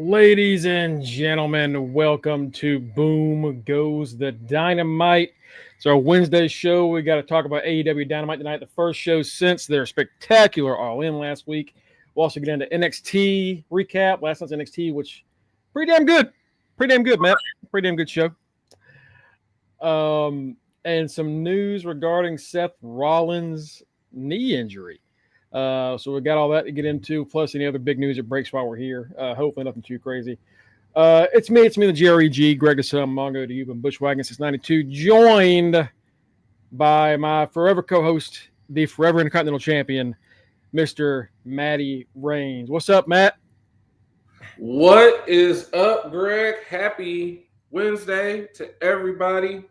Ladies and gentlemen, welcome to Boom Goes the Dynamite. It's our Wednesday show. We got to talk about AEW Dynamite tonight, the first show since their spectacular All In last week. We'll also get into NXT recap, last night's NXT, which pretty damn good. Pretty damn good, Matt. Pretty damn good show. And some news regarding Seth Rollins' knee injury. So we got all that to get into, plus any other big news that breaks while we're here. Hopefully nothing too crazy. It's me, the GREG, Greg the Son, Mongo to you, and Bushwagon since 92, joined by my forever co-host, the forever Intercontinental Champion, Mr. Matty Reigns. What's up, Matt? What is up, Greg? Happy Wednesday to everybody.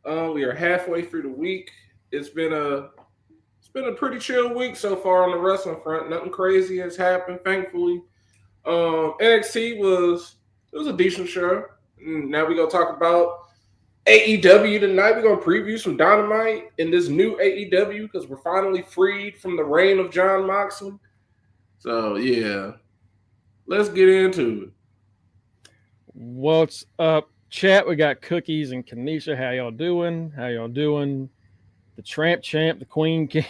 We are halfway through the week. It's been a pretty chill week so far on the wrestling front. Nothing crazy has happened, thankfully. NXT was a decent show. Now we're gonna talk about AEW tonight. We're gonna preview some Dynamite in this new AEW because we're finally freed from the reign of Jon Moxley. So yeah, let's get into it. What's up, chat? We got Cookies and Kanisha. How y'all doing? The Tramp Champ, the Queen King.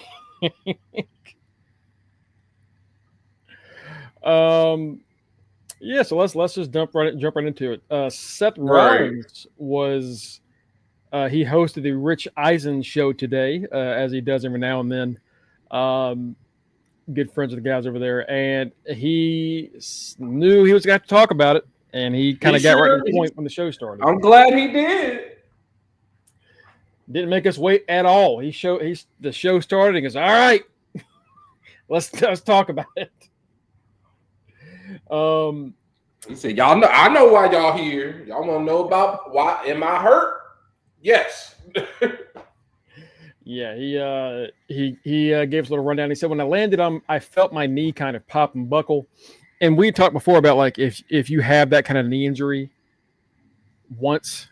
So let's just jump right into it. Seth Rollins was he hosted the Rich Eisen show today, as he does every now and then. Good friends with the guys over there, and he knew he was going to have to talk about it, and he kind of got right to the point when the show started. I'm glad he did. Didn't make us wait at all. The show started. He goes, "All right, let's talk about it." He said, "Y'all know. I know why y'all here. Y'all want to know about why? Am I hurt? Yes." Yeah, he gave us a little rundown. He said, "When I landed, I felt my knee kind of pop and buckle." And we talked before about like if you have that kind of knee injury once,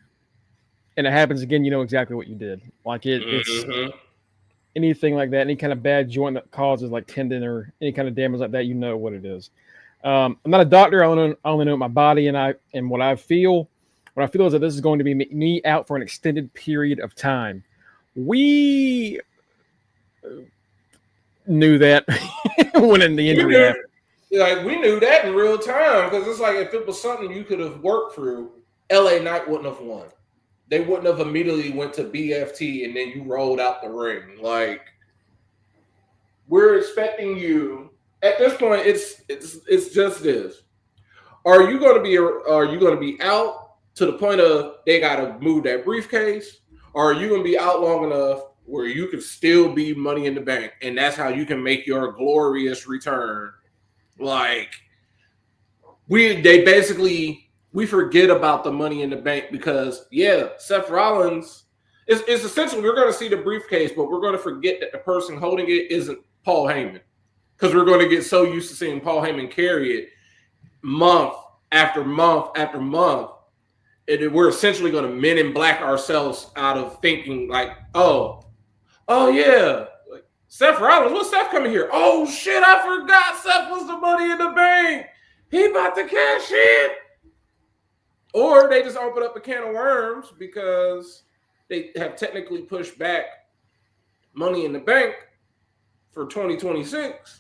and it happens again, you know exactly what you did. Like it's anything like that, any kind of bad joint that causes like tendon or any kind of damage like that, you know what it is. I'm not a doctor. I only know my body and what I feel. What I feel is that this is going to be me out for an extended period of time. We knew that when in the injury happened. Like we knew that in real time because it's like if it was something you could have worked through, LA Knight wouldn't have won. They wouldn't have immediately went to BFT and then you rolled out the ring. Like we're expecting you at this point. It's just this. Are you going to be out to the point of they got to move that briefcase? Or are you going to be out long enough where you can still be Money in the Bank and that's how you can make your glorious return? Like we forget about the Money in the Bank because, Seth Rollins is essentially we're going to see the briefcase, but we're going to forget that the person holding it isn't Paul Heyman because we're going to get so used to seeing Paul Heyman carry it month after month after month. And we're essentially going to Men in Black ourselves out of thinking like, oh yeah, like Seth Rollins, what's Seth coming here? Oh shit, I forgot Seth was the Money in the Bank. He about to cash in. Or they just open up a can of worms because they have technically pushed back Money in the Bank for 2026.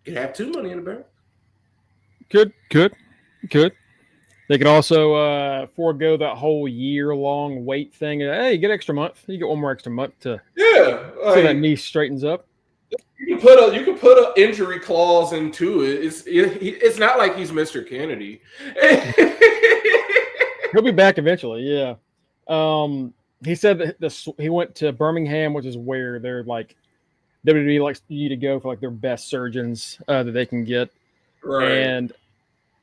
You could have two Money in the Bank. Could. They could also forego that whole year-long wait thing. Hey, you get extra month. You get one more extra month to so that knee straightens up. You can put an injury clause into it. It's not like he's Mr. Kennedy. He'll be back eventually. Yeah. He said that he went to Birmingham, which is where they're like WWE likes you to go for like their best surgeons that they can get, right. And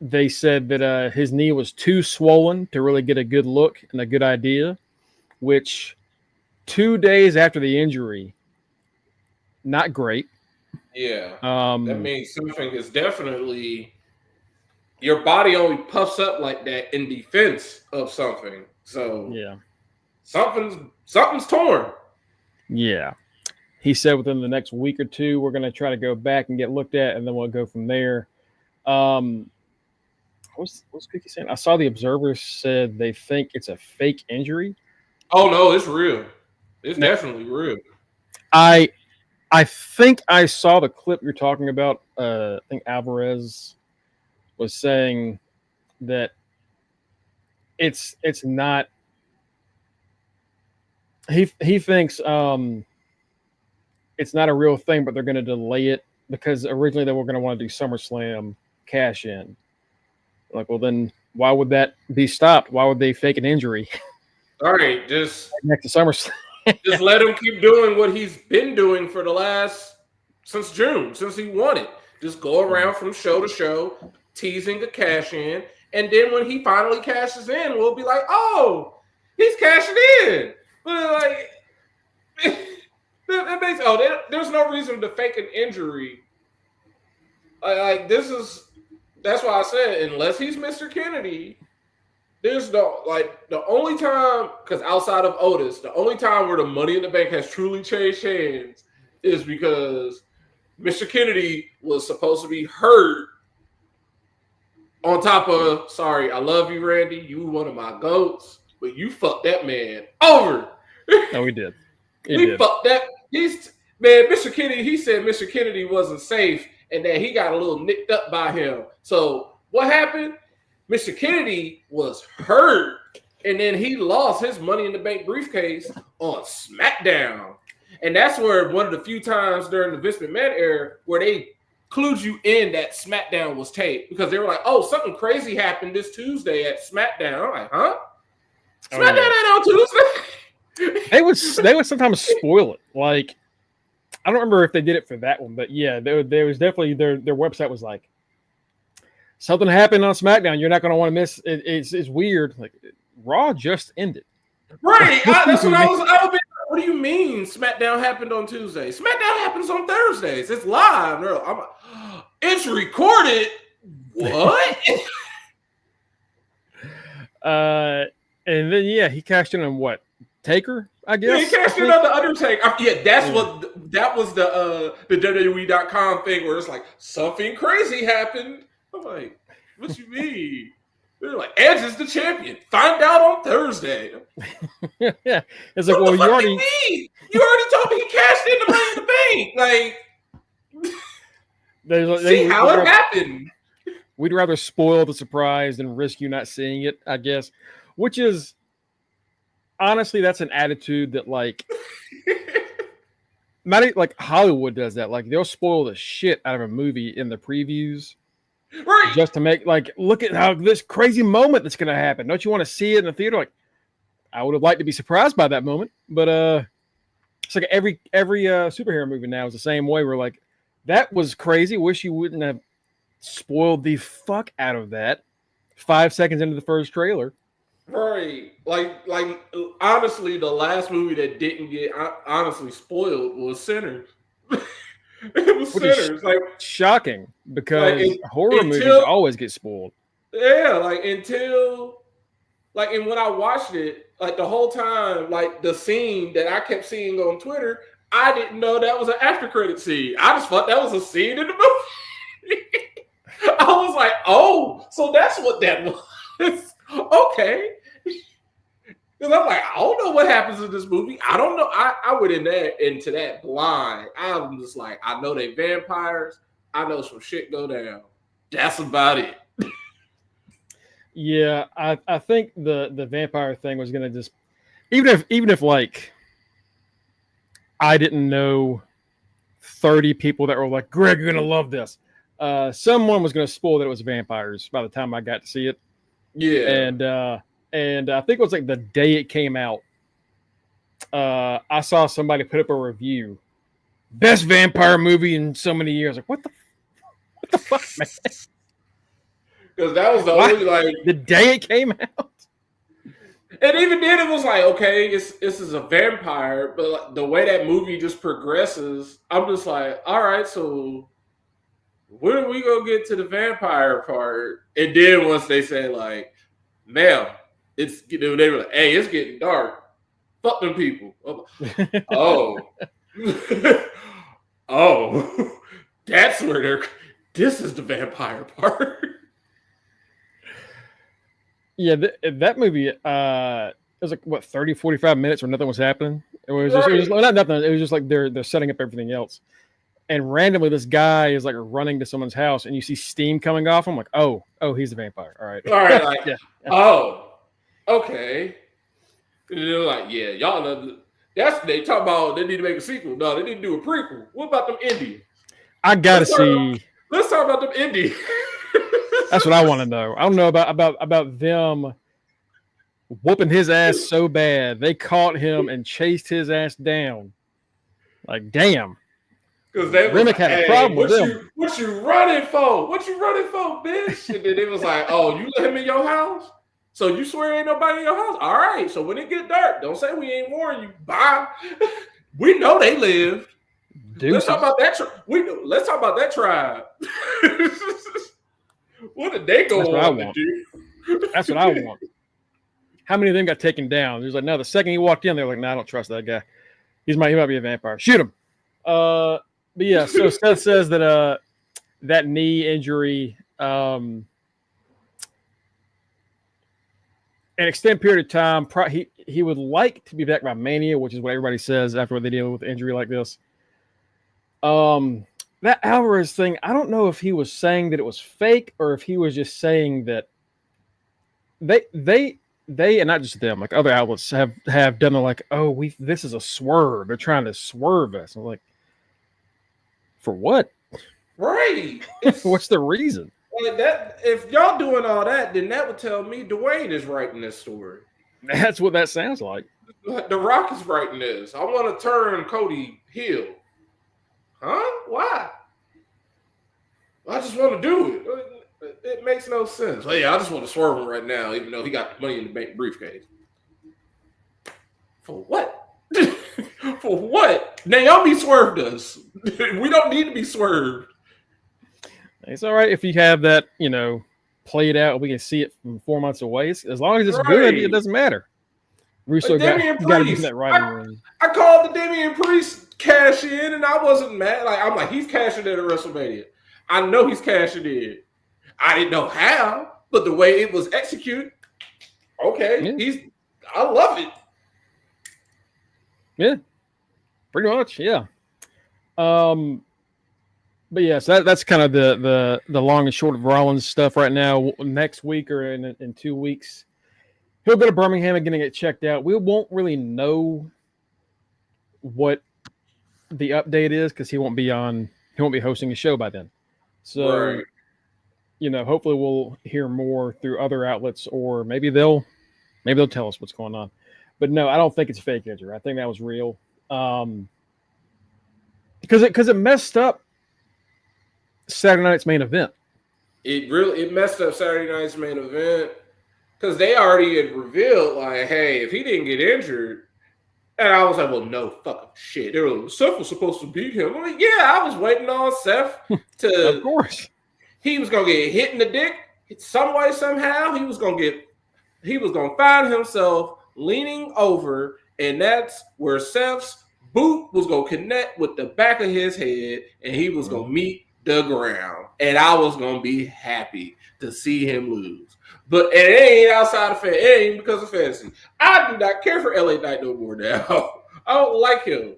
they said that his knee was too swollen to really get a good look and a good idea, which 2 days after the injury, not great. Yeah. That means something is definitely your body only puffs up like that in defense of something. So yeah, something's torn. Yeah. He said within the next week or two, we're going to try to go back and get looked at, and then we'll go from there. what's Cookie saying? I saw the Observer said they think it's a fake injury. Oh no, it's real. It's definitely real. I think I saw the clip you're talking about. I think Alvarez was saying that it's not. He thinks it's not a real thing, but they're going to delay it because originally they were going to want to do SummerSlam cash in. Like, well, then why would that be stopped? Why would they fake an injury? All right, just next to SummerSlam. Just let him keep doing what he's been doing for the since June, since he won it. Just go around from show to show, teasing the cash in, and then when he finally cashes in, we'll be like, "Oh, he's cashing in." But like, that makes there's no reason to fake an injury. Like that's why I said unless he's Mr. Kennedy. There's the only time, because outside of Otis, the only time where the Money in the Bank has truly changed hands is because Mr. Kennedy was supposed to be hurt on top of, sorry, I love you, Randy. You one of my goats, but you fucked that man over. No, we did. He fucked that. Mr. Kennedy, he said Mr. Kennedy wasn't safe and that he got a little nicked up by him. So what happened? Mr. Kennedy was hurt, and then he lost his Money in the Bank briefcase on SmackDown. And that's where one of the few times during the Vince McMahon era where they clued you in that SmackDown was taped because they were like, oh, something crazy happened this Tuesday at SmackDown. I'm like, huh? SmackDown ain't on Tuesday? They would sometimes spoil it. Like, I don't remember if they did it for that one, but yeah, there was definitely their website was like, something happened on SmackDown. You're not going to want to miss it. It's weird. Like Raw just ended. Right. That's what I was like, what do you mean SmackDown happened on Tuesday? SmackDown happens on Thursdays. It's live. I'm like, it's recorded. What? And then he cashed in on what? Taker, I guess. Yeah, he cashed in on the Undertaker. That was the WWE.com thing where it's like something crazy happened. I'm like, what you mean? They're like, Edge is the champion. Find out on Thursday. Yeah. It's like, well, you already told me he cashed in the Money in the Bank. Like, see how it happened. We'd rather spoil the surprise than risk you not seeing it, I guess. Which is, honestly, that's an attitude that, like, not like Hollywood does that. Like, they'll spoil the shit out of a movie in the previews. Right. Just to make, like, look at how this crazy moment that's going to happen. Don't you want to see it in the theater? Like, I would have liked to be surprised by that moment. But it's like every superhero movie now is the same way. We're like, that was crazy. Wish you wouldn't have spoiled the fuck out of that 5 seconds into the first trailer. Right. Like honestly, the last movie that didn't get honestly spoiled was Sinners. It was Sinners. Like, shocking because horror movies always get spoiled. Yeah, and when I watched it, like the whole time, like the scene that I kept seeing on Twitter, I didn't know that was an after credit scene. I just thought that was a scene in the movie. I was like, oh, so that's what that was. Okay. Because I'm like, I don't know what happens in this movie. I don't know. I went into that blind. I'm just like, I know they vampires. I know some shit go down. That's about it. Yeah, I think the vampire thing was gonna just even if like I didn't know 30 people that were like, Greg, you're gonna love this. Someone was gonna spoil that it was vampires by the time I got to see it. Yeah. And I think it was like the day it came out, I saw somebody put up a review. Best vampire movie in so many years. Like, what the fuck, man? Because that was the only, like... The day it came out? And even then it was like, okay, this is a vampire, but like, the way that movie just progresses, I'm just like, all right, so when are we going to get to the vampire part? And then once they say, like, ma'am, they were like, hey, it's getting dark. Fuck them people. Oh. Oh. That's where this is the vampire part. Yeah, that movie, it was like what 30, 45 minutes where nothing was happening. It was not nothing. It was just like they're setting up everything else, and randomly this guy is like running to someone's house, and you see steam coming off him. Like, oh, he's a vampire. All right, like, yeah. Oh, okay. And they're like, yeah, y'all know. They talk about they need to make a sequel. No, they need to do a prequel. What about them Indians? I gotta see. Let's talk about them Indians. That's what I want to know. I don't know about them whooping his ass so bad they caught him and chased his ass down. Like, damn. Because they Remick had a problem with them. What you running for? What you running for, bitch? And then it was like, oh, you let him in your house? So you swear ain't nobody in your house? All right. So when it get dark, don't say we ain't warned you. Bye. We know they lived. Deuces. Let's talk about that. Let's talk about that tribe. What did they go on to do? That's what I want. How many of them got taken down? There's like, no, the second he walked in, they're like, no, I don't trust that guy. He might be a vampire. Shoot him. But yeah, so Seth says that that knee injury, an extended period of time, he would like to be back by Mania, which is what everybody says after they deal with an injury like this. That Alvarez thing, I don't know if he was saying that it was fake or if he was just saying that they and not just them, like other outlets have done the like, oh, this is a swerve. They're trying to swerve us. I'm like, for what? Right. What's the reason? Like that, if y'all doing all that, then that would tell me Dwayne is writing this story. That's what that sounds like. The Rock is writing this. I want to turn Cody heel. Huh? Why? I just want to do it. It makes no sense. Well, yeah, I just want to swerve him right now, even though he got the money in the bank briefcase. For what? For what? Naomi swerved us. We don't need to be swerved. It's all right if you have that, played out. We can see it from 4 months away. As long as it's good, it doesn't matter. Russo got to get that right room. I called the Damian Priest cash in, and I wasn't mad. I'm like, he's cashing in at WrestleMania. I know he's cashing in. I didn't know how, but the way it was executed, okay, yeah. I love it. Yeah, pretty much, yeah. But yes, that's kind of the long and short of Rollins stuff right now. Next week or in 2 weeks, he'll go to Birmingham and get checked out. We won't really know what the update is because he won't be hosting a show by then. So, right. Hopefully we'll hear more through other outlets, or maybe they'll tell us what's going on. But no, I don't think it's fake injury. I think that was real. Because it messed up Saturday night's main event. It messed up Saturday night's main event because they already had revealed, like, hey, if he didn't get injured, and I was like, well, no fucking shit. Seth was supposed to beat him. I'm like, yeah, I was waiting on Seth to. Of course. He was gonna get hit in the dick some way, somehow. He was gonna find himself leaning over, and that's where Seth's boot was gonna connect with the back of his head, and he was gonna meet the ground. And I was gonna be happy to see him lose. But it ain't outside of fantasy. It ain't because of fantasy. I do not care for LA Knight no more now. I don't like him.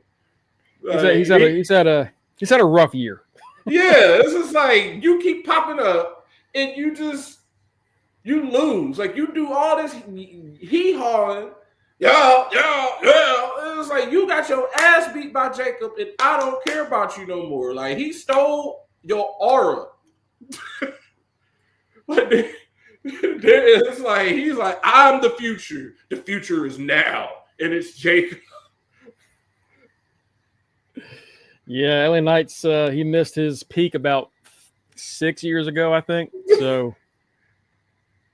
He's had a rough year. Yeah, it's just like you keep popping up and you lose. Like you do all this hee-hawing. Yeah. It's like you got your ass beat by Jacob and I don't care about you no more. Like he stole your aura. Like it's like he's like, I'm the future. The future is now. And it's Jacob. Yeah, LA Knight's he missed his peak about 6 years ago, I think. So,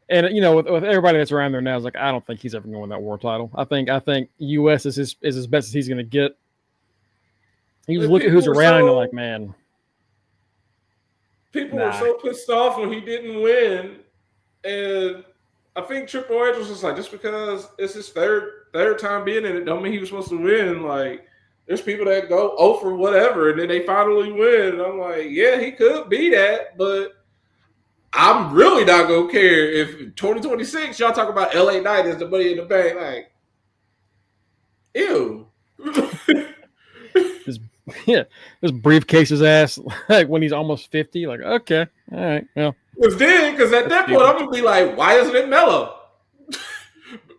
and with everybody that's around there now, is like, I don't think he's ever going to win that world title. I think US is as best as he's going to get. He was looking who's around and they're like, man. People were so pissed off when he didn't win, and I think Triple H was just like, just because it's his third time being in it, don't mean he was supposed to win. Like. There's people that go, oh, for whatever, and then they finally win. And I'm like, yeah, he could be that, but I'm really not gonna care if 2026 y'all talk about LA Knight as the Money in the Bank. Like, ew. This briefcase his ass like when he's almost 50. Like, okay, all right, well. Because at that point, I'm gonna be like, why isn't it mellow?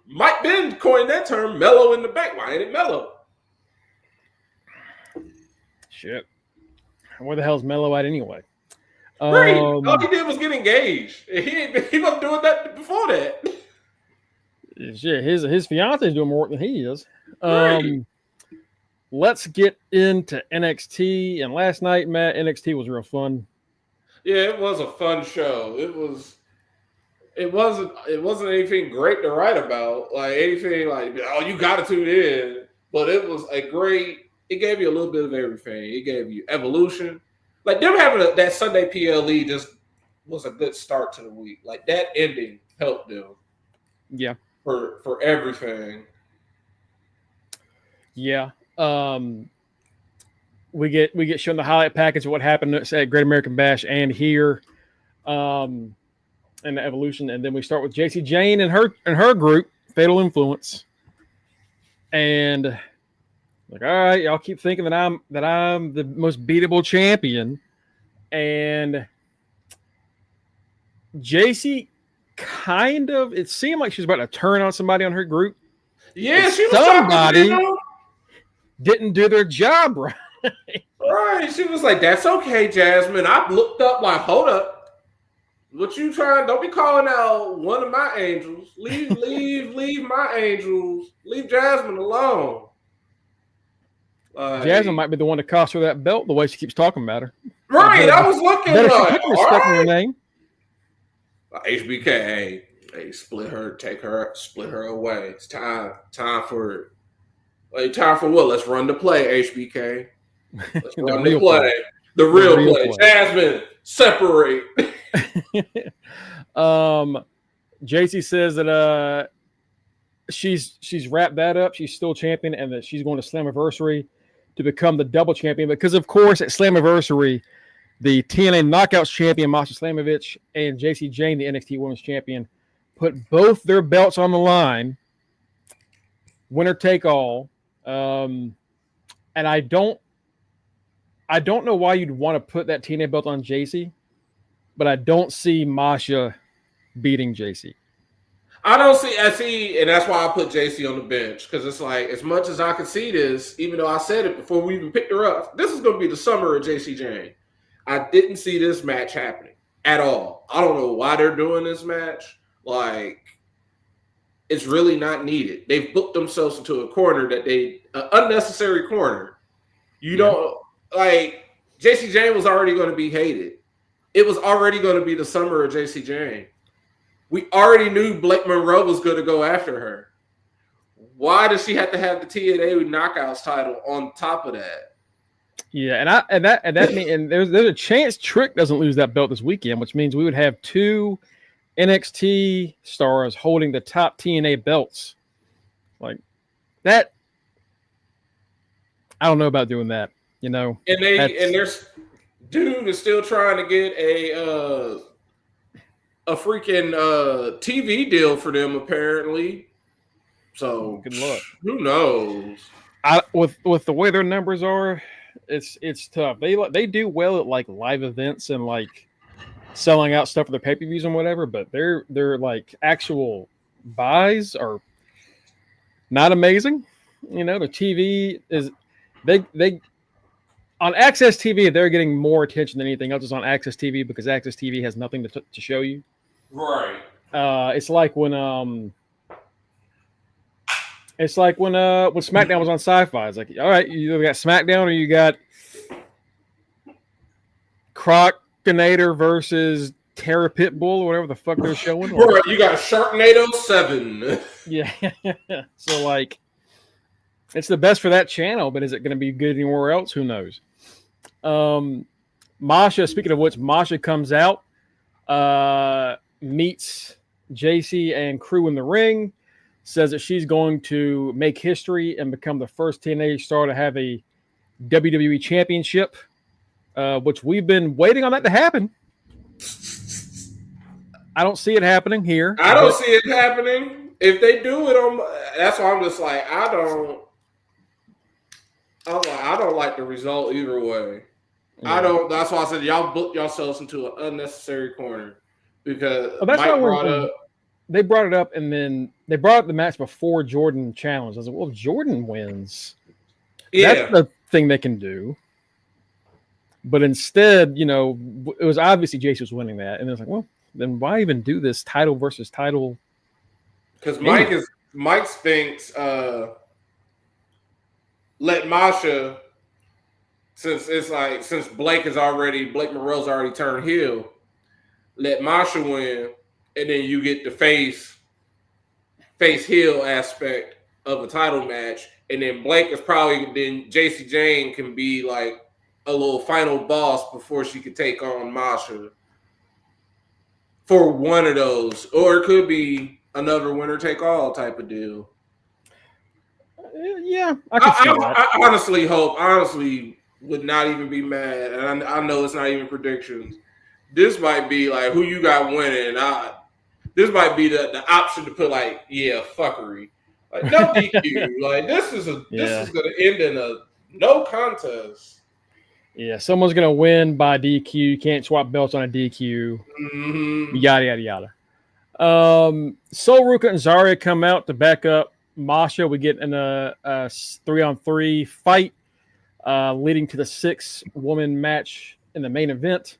Mike Ben coined that term, mellow in the bank. Why ain't it mellow? Shit. Where the hell's Mello at anyway? Right. All he did was get engaged. He wasn't doing that before that. Shit, his fiance is doing more work than he is. Right. Let's get into NXT. And last night, Matt, NXT was real fun. Yeah, it was a fun show. It wasn't anything great to write about. Like anything like, oh, you got to tune in. But it was it gave you a little bit of everything. It gave you evolution. Like them having that Sunday PLE just was a good start to the week. Like that ending helped them. Yeah. For everything. Yeah. We get shown the highlight package of what happened at Great American Bash and here. And the evolution. And then we start with JC Jane and her group, Fatal Influence. And like, all right, y'all keep thinking that I'm the most beatable champion. And JC it seemed like she was about to turn on somebody on her group. Yeah, she was somebody didn't do their job right. Right. She was like, that's okay, Jasmine. I looked up like, hold up. What you trying? Don't be calling out one of my angels. Leave my angels. Leave Jasmine alone. Jasmine might be the one to cost her that belt the way she keeps talking about her. Right. I was looking like, she put respect in her name. HBK, hey, split her away. It's time for it. Like, time for what? Let's run the play, HBK. Let's run the play. The real play. Jasmine, separate. JC says that she's wrapped that up. She's still champion, and that she's going to Slammiversary to become the double champion. Because of course, at Slammiversary, the TNA Knockouts champion Masha Slamovich and JC Jane, the NXT Women's Champion, put both their belts on the line. Winner take all. And I don't know why you'd want to put that TNA belt on JC, but I don't see Masha beating JC. I see, and that's why I put JC on the bench, because it's like, as much as I can see this, even though I said it before we even picked her up, this is going to be the summer of JC Jane. I didn't see this match happening at all. I don't know why they're doing this match. Like, it's really not needed. They've booked themselves into a corner unnecessary corner. You don't, like, JC Jane was already going to be hated. It was already going to be the summer of JC Jane. We already knew Blake Monroe was going to go after her. Why does she have to have the TNA Knockouts title on top of that? Yeah, and there's a chance Trick doesn't lose that belt this weekend, which means we would have two NXT stars holding the top TNA belts. Like that, I don't know about doing that. You know, and there's dude is still trying to get a freaking TV deal for them apparently. So good luck. Who knows? With the way their numbers are, it's tough. They do well at like live events and like selling out stuff for the pay-per-views and whatever, but their like actual buys are not amazing. You know, the TV is they on Access TV, they're getting more attention than anything else is on Access TV because Access TV has nothing to show you. Right. It's like when SmackDown was on Sci-Fi. It's like, all right, you either got SmackDown or you got Crocinator versus Terra Pitbull or whatever the fuck they're showing. Right, you got Sharknado 7. Yeah. So like, it's the best for that channel, but is it going to be good anywhere else? Who knows? Masha, speaking of which, Masha comes out, meets JC and crew in the ring, says that she's going to make history and become the first TNA star to have a WWE championship, which we've been waiting on that to happen. I don't see it happening here. I don't see it happening. If they do it on, that's why I'm just like, I don't like the result either way. Yeah. I don't. That's why I said y'all booked yourselves into an unnecessary corner because Mike brought up. They brought it up, and then they brought up the match before Jordan challenged. I was like, well, if Jordan wins, that's the thing they can do. But instead, you know, it was obviously Jace was winning that, and it was like, well, then why even do this title versus title? Because Mike thinks let Masha, since Blake Morrell's already turned heel, let Masha win, and then you get the face heel aspect of a title match, and then Blake is then JC Jane can be like a little final boss before she could take on Masha for one of those, or it could be another winner take all type of deal. Yeah, I honestly would not even be mad, and I know it's not even predictions. This might be like who you got winning. This might be the option to put like, yeah, fuckery, like no DQ. Like this is going to end in a no contest. Yeah, someone's going to win by DQ. You can't swap belts on a DQ. Mm-hmm. Yada, yada, yada. Sol Ruka and Zarya come out to back up Masha. We get in a 3-on-3 fight leading to the 6-woman match in the main event.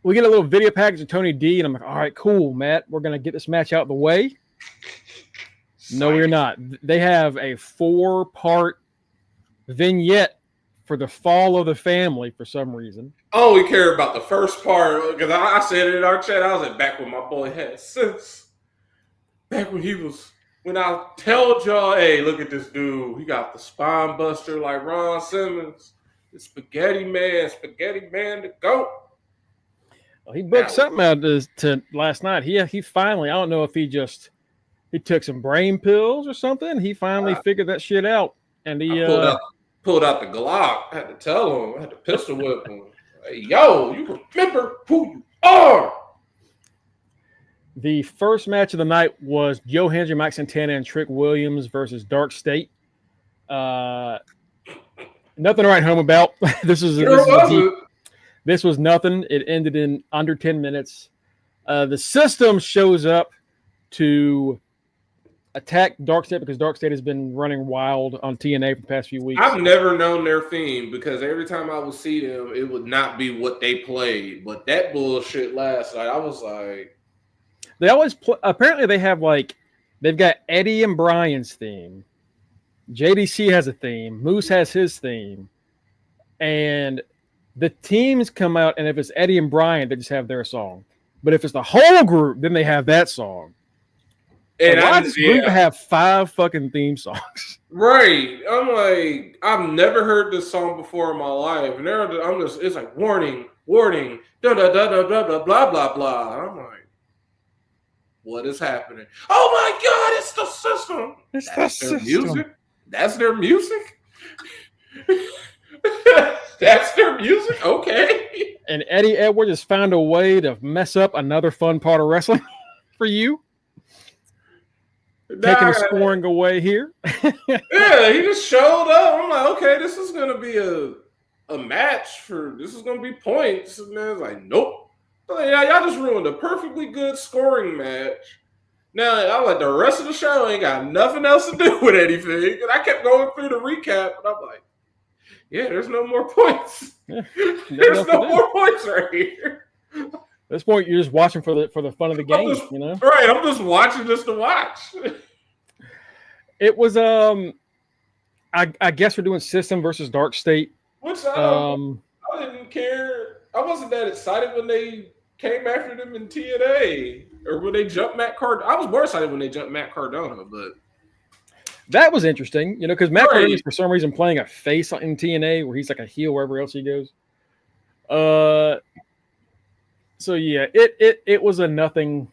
We get a little video package of Tony D, and I'm like, all right, cool, Matt. We're going to get this match out of the way. No, we're not. They have a 4-part vignette for the fall of the family for some reason. I only care about the first part because I said it in our chat. I was like, back when my boy had sense. Back when I told y'all, hey, look at this dude. He got the spine buster like Ron Simmons. The spaghetti man to go. Well, he booked something out to last night. He finally, I don't know if he took some brain pills or something. He finally figured that shit out. And he pulled out the Glock. I had to tell him. I had to pistol whip him. Hey, yo, you remember who you are. The first match of the night was Joe Hendry, Mike Santana, and Trick Williams versus DarkState. Nothing to write home about. This was nothing. It ended in under 10 minutes. The system shows up to attack DarkState because DarkState has been running wild on TNA for the past few weeks. I've never known their theme because every time I would see them, it would not be what they played. But that bullshit last night, I was like, they always play. Apparently, they've got Eddie and Brian's theme. JDC has a theme. Moose has his theme, and the teams come out. And if it's Eddie and Brian, they just have their song. But if it's the whole group, then they have that song. And why does this group have 5 fucking theme songs? Right. I'm like, I've never heard this song before in my life. And it's like, warning, da da da da da da blah blah blah. I'm like, what is happening? Oh my God, it's the system. That's their music. That's their music. That's their music. Okay. And Eddie Edwards has found a way to mess up another fun part of wrestling for you. Taking the scoring away here. Yeah, he just showed up. I'm like, okay, this is gonna be a match this is gonna be points. And then it's like, nope. Like, yeah, y'all just ruined a perfectly good scoring match. Now I'm like, the rest of the show ain't got nothing else to do with anything. And I kept going through the recap, and I'm like, yeah, there's no more points. Yeah, there's no more points right here. At this point, you're just watching for the fun of the game, you know? Right, I'm just watching just to watch. It was I guess we're doing System versus DarkState. Which I didn't care. I wasn't that excited when they came after them in TNA or when they jumped Matt Cardona. I was more excited when they jumped Matt Cardona, but that was interesting, you know, because Matt Cardona is for some reason playing a face in TNA where he's like a heel wherever else he goes. So yeah, it was a nothing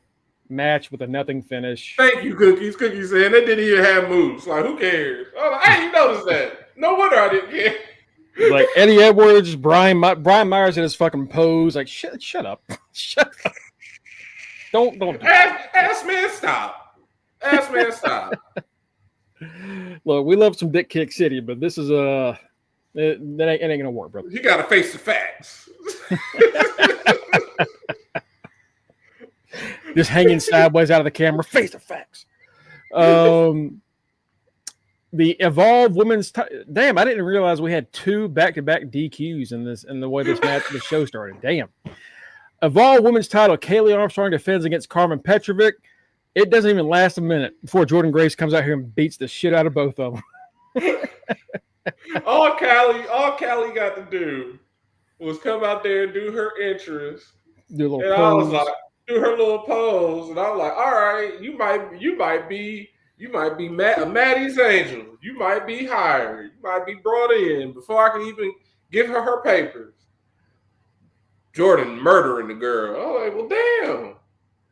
match with a nothing finish. Thank you, Cookies. Cookies saying they didn't even have moves. Like, who cares? I didn't notice that. No wonder I didn't care. Like Eddie Edwards, Brian Myers in his fucking pose. Like, shut up. Shut up. Don't do Ass man, stop. Ass man, stop. Look, we love some Dick Kick City, but this is it ain't gonna work, brother. You gotta face the facts. Just hanging sideways out of the camera. Face the facts. The Evolve women's damn, I didn't realize we had 2 back-to-back DQs in the way the show started. Damn. Evolve women's title, Kaylee Armstrong defends against Carmen Petrovic. It doesn't even last a minute before Jordan Grace comes out here and beats the shit out of both of them. all Callie got to do was come out there and do her entrance. Do a little and pose. I was like, do her little pose, and I was like, all right, you might be Maddie's angel. You might be hired. You might be brought in before I can even give her papers. Jordan murdering the girl. I was like, well, damn.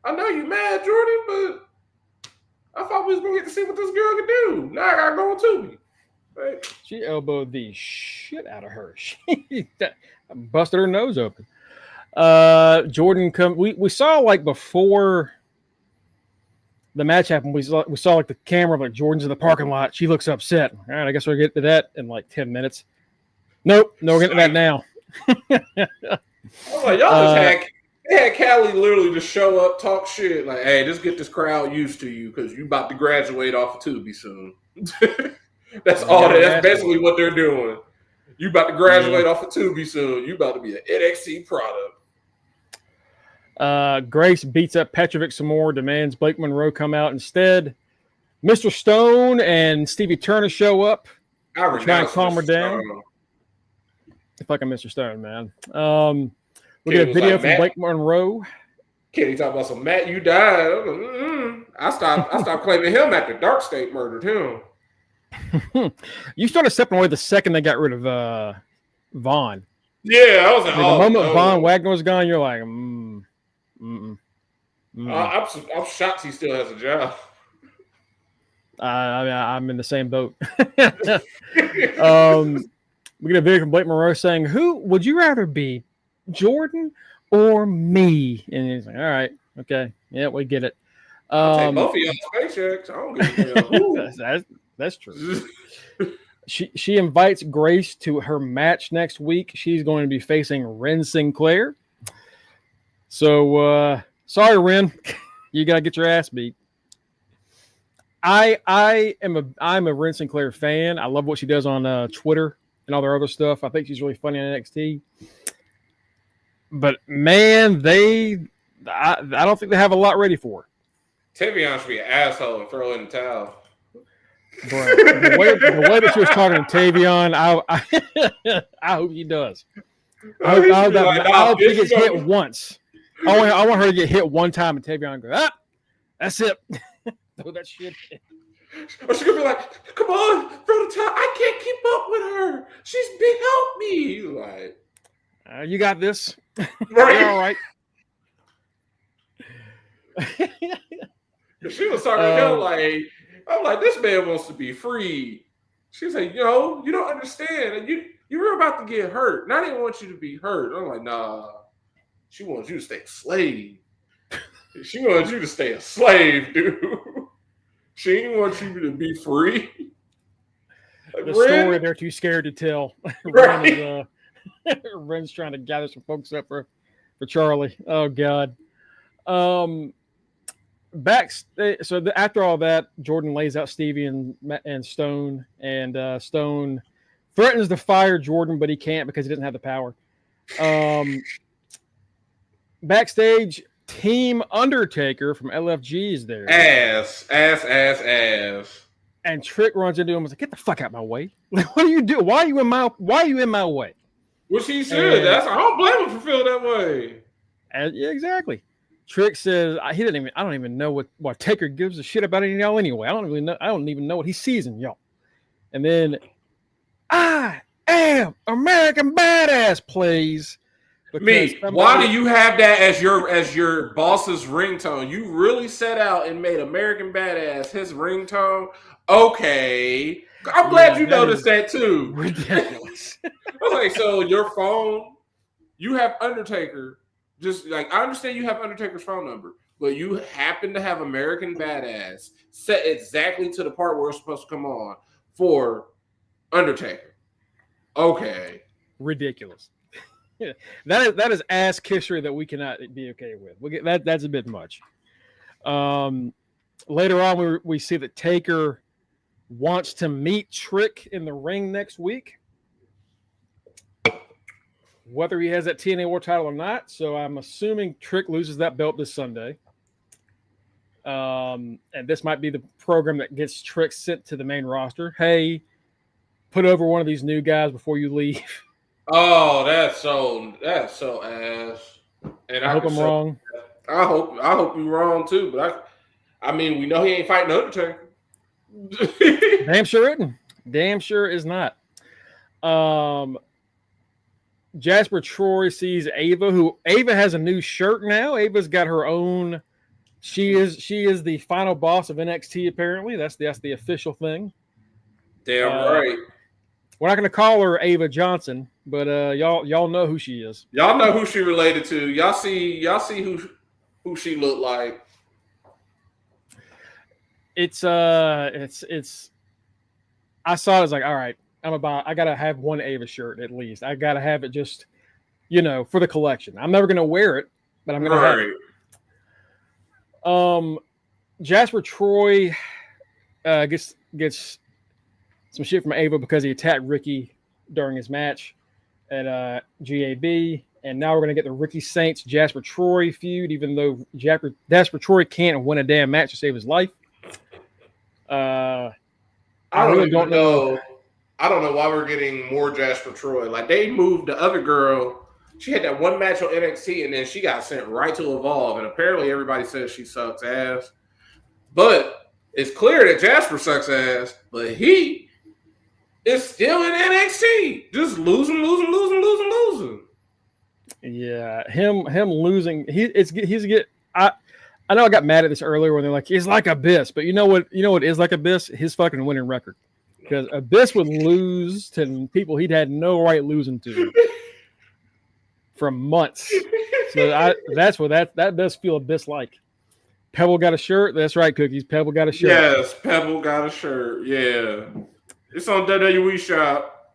I know you mad, Jordan, but I thought we was going to get to see what this girl could do. Now I got to go to me. Right? She elbowed the shit out of her. She busted her nose open. Jordan we saw like before the match happened, we saw like the camera, like Jordan's in the parking lot. She looks upset. All right, I guess we'll get to that in like 10 minutes. Nope, no, we're getting to that now. I was like, y'all just had Callie literally just show up, talk shit, like, hey, just get this crowd used to you because you about to graduate off of Tubi soon. That's basically what they're doing. You about to graduate off of Tubi soon. You about to be an NXT product. Grace beats up Petrovic some more, demands Blake Monroe come out instead. Mr. Stone and Stevie Turner show up. I try and calm her down. Fucking Mr. Stone, man. We get a video from Blake Monroe. Kenny talking about some Matt, you died. I was like, I stopped claiming him after DarkState murdered him. You started stepping away the second they got rid of Vaughn. Yeah, I was like, the moment Von Wagner was gone, you're like, I'm shocked he still has a job. I'm in the same boat. We get a video from Blake Monroe saying, "Who would you rather be, Jordan or me?" And he's like, "All right, okay, yeah, we get it." I'll take both of y'all's paychecks. I don't give a damn. That's true. She invites Grace to her match next week. She's going to be facing Ren Sinclair. So sorry, Ren, you gotta get your ass beat. I'm a Ren Sinclair fan. I love what she does on Twitter and all their other stuff. I think she's really funny on NXT. But man, I don't think they have a lot ready for her. Tavion should be an asshole and throw in the towel. Bro, the way that she was talking to Tavion, I hope he does. I hope he gets hit once. I want her to get hit one time and Tavion goes, that's it. Throw that shit in. Or she's gonna be like, come on, throw the towel. I can't keep up with her. She's big, help me. Like, you got this. Right. You're all right. She was talking to him like, I'm like, this man wants to be free. She's like, you don't understand. And you were about to get hurt. And I didn't want you to be hurt. I'm like, nah. She wants you to stay a slave. She wants you to stay a slave, dude. She didn't want you to be free. The story they're too scared to tell. Right. Ren's trying to gather some folks up for Charlie. Oh, God. After all that, Jordan lays out Stevie and Stone, and Stone threatens to fire Jordan, but he can't because he doesn't have the power. Backstage, Team Undertaker from LFG is there. Ass. And Trick runs into him and was like, "Get the fuck out of my way! What are you doing? Why are you in my way?" Which he should. I don't blame him for feeling that way. Yeah, exactly. Trick says I don't even know what Taker gives a shit about any of y'all anyway. I don't even know what he sees in y'all. And then I am American Badass plays. Why do you have that as your boss's ringtone? You really set out and made American Badass his ringtone? Okay. I'm glad you noticed that too. Ridiculous. I was like, so your phone, you have Undertaker. Just like, I understand you have Undertaker's phone number, but you happen to have American Badass set exactly to the part where it's supposed to come on for Undertaker. Okay. Ridiculous. Yeah, that is ass kissery that we cannot be okay with. That's a bit much. Later on, we see that Taker wants to meet Trick in the ring next week, whether he has that TNA World title or not. So I'm assuming Trick loses that belt this Sunday. And this might be the program that gets Trick sent to the main roster. Hey, put over one of these new guys before you leave. Oh, that's so ass. And I hope I'm wrong. I hope you're wrong too. But I mean, we know he ain't fighting Undertaker. Damn sure isn't. Damn sure is not. Jasper Troy sees Ava, Ava has a new shirt now. Ava's got her own. She is the final boss of NXT. Apparently, that's the official thing. Damn right. We're not going to call her Ava Johnson, but y'all know who she is. Y'all know who she related to. Y'all see who she looked like. It's I saw it as like, all right, I gotta have one Ava shirt at least. I gotta have it just, for the collection. I'm never gonna wear it, but I'm gonna have it. Jasper Troy gets some shit from Ava because he attacked Ricky during his match at GAB. And now we're going to get the Ricky Saints Jasper Troy feud, even though Jasper Troy can't win a damn match to save his life. I really don't know. I don't know why we're getting more Jasper Troy. Like, they moved the other girl. She had that one match on NXT, and then she got sent right to Evolve. And apparently everybody says she sucks ass. But it's clear that Jasper sucks ass. But he is still in NXT. Just losing. Yeah, him losing. I know I got mad at this earlier when they're like, he's like Abyss, but you know what is like Abyss? His fucking winning record. Because Abyss would lose to people he'd had no right losing to for months. So that's what that does feel Abyss like. Pebble got a shirt. That's right, Cookies. Pebble got a shirt. Yes, Pebble got a shirt. Yeah, it's on WWE Shop.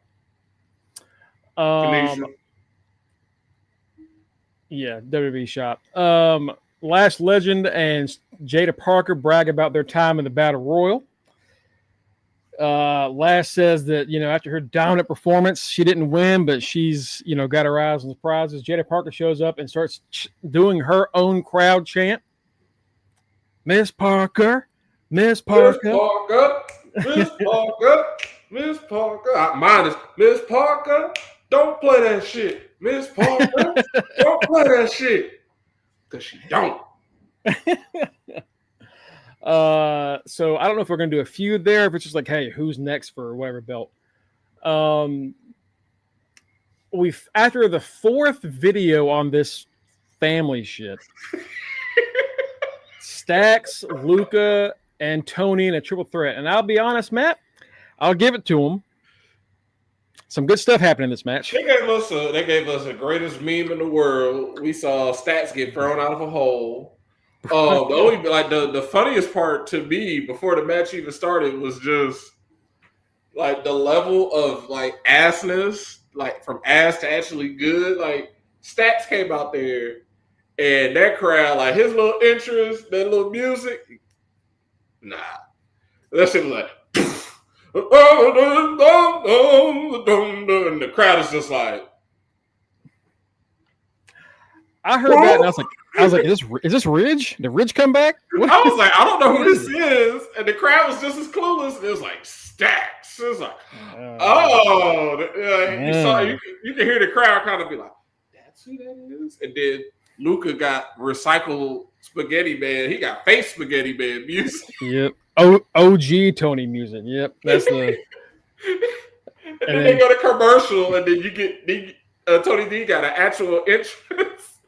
Yeah, WWE Shop. Lash Legend and Jada Parker brag about their time in the Battle Royal. Lash says that, after her dominant performance, she didn't win, but she's, got her eyes on the prizes. Jada Parker shows up and starts doing her own crowd chant. Miss Parker, Miss Parker. Miss Parker, Miss Parker. Mine is Miss Parker, don't play that shit. Miss Parker, don't play that shit. Because she don't. So I don't know if we're going to do a feud there, if it's just like, hey, who's next for whatever belt. After the fourth video on this family shit, Stax, Luca, and Tony in a triple threat. And I'll be honest, Matt, I'll give it to them. Some good stuff happened in this match. They gave us the greatest meme in the world. We saw Stats get thrown out of a hole. The funniest part to me before the match even started was just like the level of like assness, like from ass to actually good. Like Stats came out there and that crowd, like his little interest, that little music, nah. That shit was like and the crowd is just like. I heard that and I was like, is this Ridge? Did Ridge come back? I was like, I don't know who this is. And the crowd was just as clueless. It was like Stacks. It was like, you can hear the crowd kind of be like, that's who that is. And then Luca got recycled Spaghetti Man. He got face Spaghetti Man music. Yep. OG Tony music. Yep. That's the. and then they go to commercial, and then you get Tony D got an actual entrance.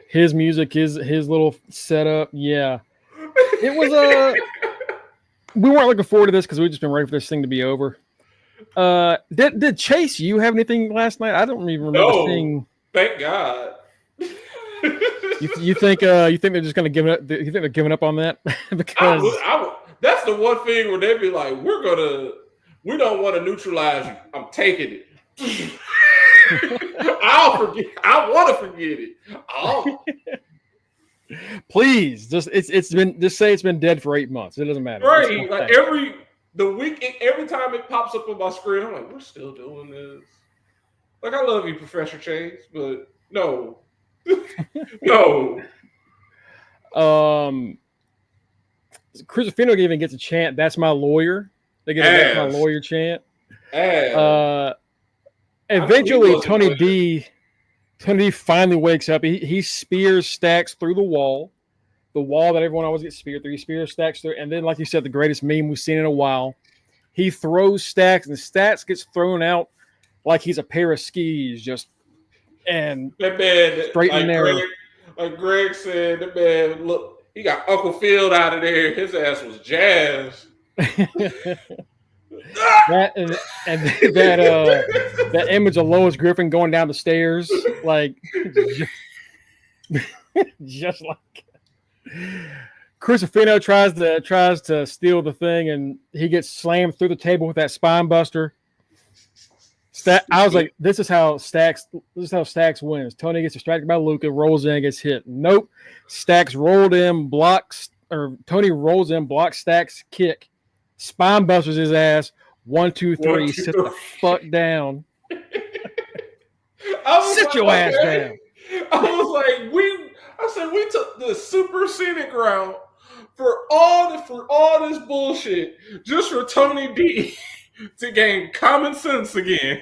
His music, his little setup. Yeah. It was we weren't looking forward to this because we've just been ready for this thing to be over. Did Chase you have anything last night? I don't even remember seeing. Thank God. You think they're just going to give it? You think they're giving up on that? Because that's the one thing where they'd be like, we don't want to neutralize you. I'm taking it. I'll forget. I want to forget it. Please, just say it's been dead for 8 months. It doesn't matter. Right, like every time it pops up on my screen, I'm like, we're still doing this. Like, I love you, Professor Chase, but no, no. Crucifino even gets a chant. That's my lawyer. They get a that's my lawyer chant. Eventually, Tony D finally wakes up. He spears Stacks through the wall that everyone always gets speared through. He spears Stacks through, and then, like you said, the greatest meme we've seen in a while. He throws Stacks, and Stacks gets thrown out like he's a pair of skis, and that man straight in there. Like Greg said, that man, look, he got Uncle Phil out of there. His ass was jazzed. That image of Lois Griffin going down the stairs, like just like Crucifino tries to steal the thing, and he gets slammed through the table with that spine buster. I was like, this is how Stacks wins. Tony gets distracted by Luca, rolls in, gets hit. Nope. Stacks rolled in, Tony rolls in, blocks Stacks' kick, spine busters his ass. 1, 2, 3, sit the fuck down. Sit your ass down. I said we took the super scenic route for all this bullshit just for Tony D to gain common sense again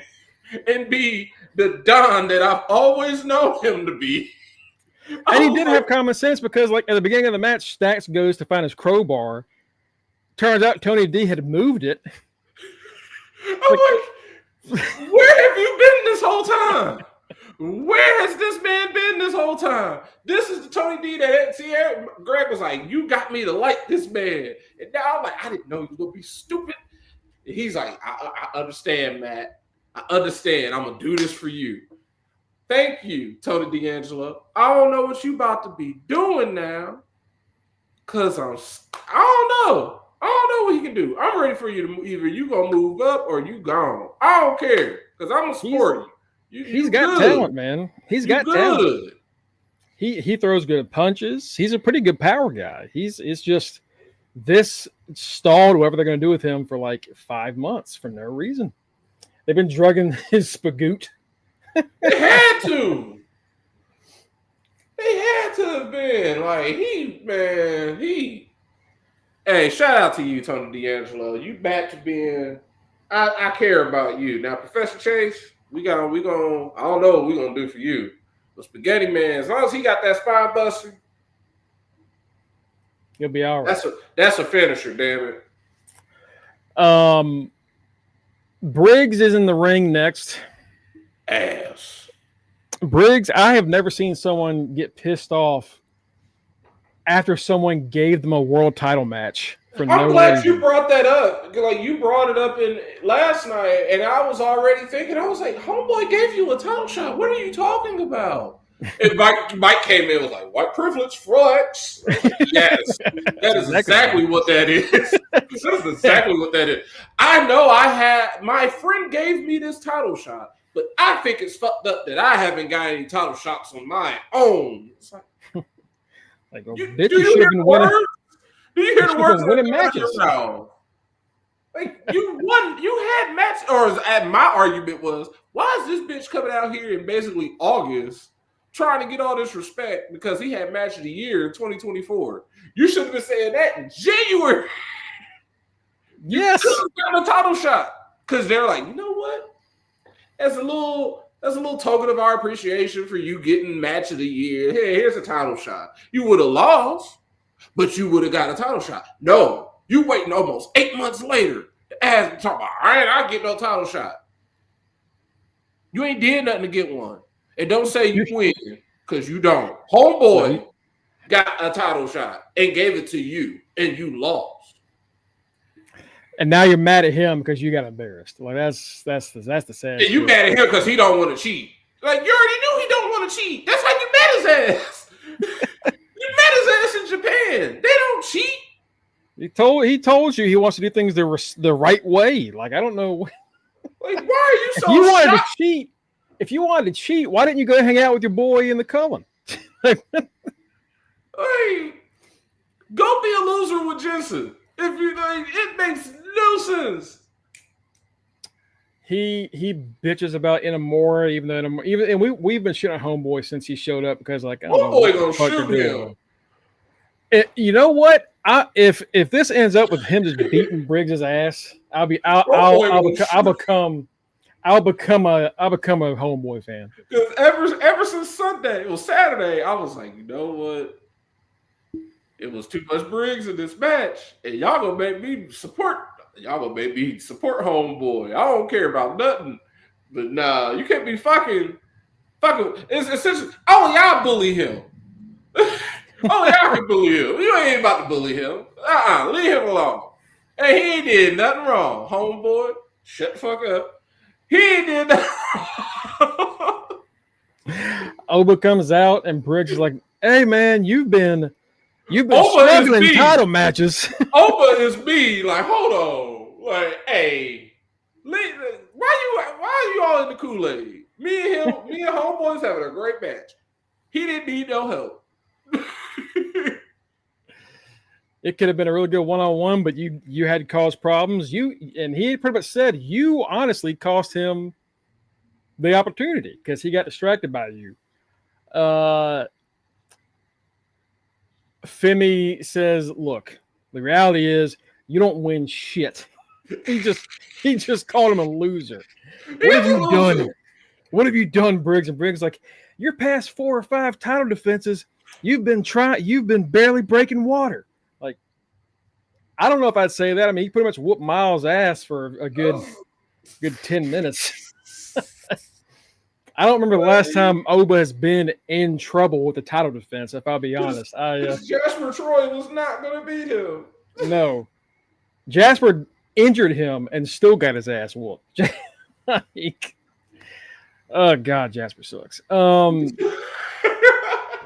and be the Don that I've always known him to be. And he did have common sense because, like, at the beginning of the match, Stacks goes to find his crowbar. Turns out Tony D had moved it. I'm like, where have you been this whole time? Where has this man been this whole time? This is the Tony D that Greg was like, you got me to like this man. And now I'm like, I didn't know you were going to be stupid. And he's like, I understand, Matt. I understand. I'm going to do this for you. Thank you, Tony D'Angelo. I don't know what you about to be doing now. Because I don't know. I don't know what he can do. I'm ready for you to either you going to move up or you gone. I don't care. Because I'm going to support you. He's got talent, man. He's got talent. He throws good punches. He's a pretty good power guy. It's just this stalled whatever they're going to do with him for like 5 months for no reason. They've been drugging his spagoot. They had to. They had to have been like Hey, shout out to you, Tony D'Angelo. You back to being. I care about you now, Professor Chase. We gonna. I don't know what we're gonna do for you, but Spaghetti Man. As long as he got that spine buster, he'll be all right. That's a finisher, damn it. Briggs is in the ring next. Ass. Briggs, I have never seen someone get pissed off after someone gave them a world title match. I'm glad you brought that up. Like, you brought it up in last night, and I was already thinking, I was like, homeboy gave you a title shot. What are you talking about? And Mike came in and was like, white privilege flex. Yes, that is exactly what that is. That is exactly what that is. I know my friend gave me this title shot, but I think it's fucked up that I haven't got any title shots on my own. It's like, do you hear the words? Do you hear the words? Winning matches. Like, you won. You had match. Or my argument was, why is this bitch coming out here in basically August trying to get all this respect because he had match of the year in 2024? You should have been saying that in January. Yes, you could have gotten a title shot because they're like, you know what? That's a little token of our appreciation for you getting match of the year. Hey, here's a title shot. You would have lost, but you would have got a title shot. No, you waiting almost 8 months later to ask me, talk about, I get no title shot. You ain't did nothing to get one. And don't say you win, because you don't. Homeboy got a title shot and gave it to you, and you lost. And now you're mad at him because you got embarrassed. Like, that's the sad. And you mad at him because he don't want to cheat. Like, you already knew he don't want to cheat. That's how you mad his ass. You met his ass in Japan. They don't cheat. He told you he wants to do things the right way. Like, I don't know. Like, why are you so if you wanted shocked? to cheat, why didn't you go hang out with your boy in the Cullen? Like, go be a loser with Jensen. If you like, it makes no sense. He bitches about Inamura, even though we've been shitting on Homeboy since he showed up because like Homeboy gonna shoot him. You know what? If this ends up with him just beating Briggs' ass, I'll become a Homeboy fan. Because ever since Saturday, I was like, you know what? It was too much Briggs in this match, and y'all gonna make me support. Y'all gonna make me support Homeboy. I don't care about nothing. But nah, you can't be fucking. It's essentially. Oh, y'all bully him. Oh, y'all can bully him. You ain't about to bully him. Leave him alone. Hey, he ain't did nothing wrong, Homeboy. Shut the fuck up. He ain't did nothing. Oba comes out and Briggs is like, "Hey man, you've been struggling in title matches." Oba is me. Like, hold on. Like, hey, why are you all in the Kool-Aid? Me and Homeboy's having a great match. He didn't need no help. It could have been a really good one-on-one, but you had caused problems. And he pretty much said you honestly cost him the opportunity because he got distracted by you. Femi says, "Look, the reality is you don't win shit." He just called him a loser. What have you done? What have you done, Briggs? And Briggs like, you're past 4 or 5 title defenses. You've been barely breaking water. Like, I don't know if I'd say that. I mean, he pretty much whooped Miles' ass for a good 10 minutes. I don't remember the last time Oba has been in trouble with the title defense, if I'll be honest. Jasper Troy was not going to beat him. No. Jasper injured him and still got his ass whooped. Oh, God, Jasper sucks.